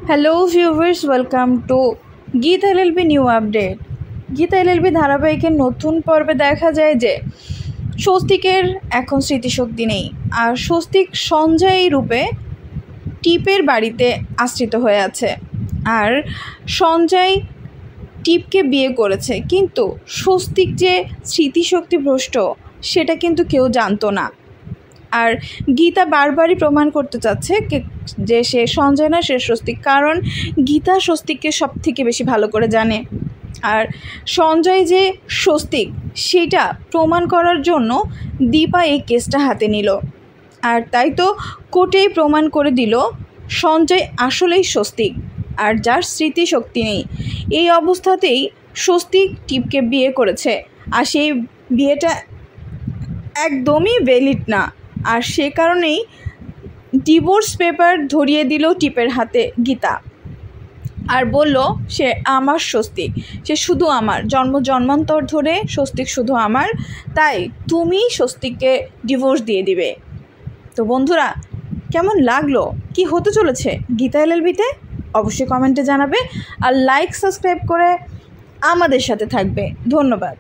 Hello viewers, welcome to Gita LLB new update. Gita LLB ধারাবাহিকের নতুন পর্বে দেখা যায় যে স্বস্তিকের এখন স্মৃতিশক্তি নেই, আর স্বস্তিক সঞ্জয় রূপে টিপের বাড়িতে আশ্রিত হয়ে আছে। আর সঞ্জয় টিপকে বিয়ে করেছে, কিন্তু স্বস্তিক যে স্মৃতিশক্তি ভ্রষ্ট সেটা কিন্তু কেউ জানতো না। আর গীতা বারবারই প্রমাণ করতে চাচ্ছে যে সে সঞ্জয় না, সে স্বস্তিক, কারণ গীতা স্বস্তিককে সব থেকে বেশি ভালো করে জানে। আর সঞ্জয় যে স্বস্তিক সেটা প্রমাণ করার জন্য দীপা এই কেসটা হাতে নিল, আর তাই তো কোর্টেই প্রমাণ করে দিল সঞ্জয় আসলেই স্বস্তিক, আর যার স্মৃতিশক্তি নেই। এই অবস্থাতেই স্বস্তিক টিপকে বিয়ে করেছে, আর সেই বিয়েটা একদমই ভ্যালিড না। আর সে কারণেই ডিভোর্স পেপার ধরিয়ে দিল টিপের হাতে গীতা, আর বলল সে আমার স্বস্তিক, সে শুধু আমার, জন্মান্তর ধরে স্বস্তিক শুধু আমার, তাই তুমি স্বস্তিককে ডিভোর্স দিয়ে দিবে। তো বন্ধুরা, কেমন লাগলো, কি হতে চলেছে গীতা এলএলবিতে অবশ্যই কমেন্টে জানাবে, আর লাইক সাবস্ক্রাইব করে আমাদের সাথে থাকবে। ধন্যবাদ।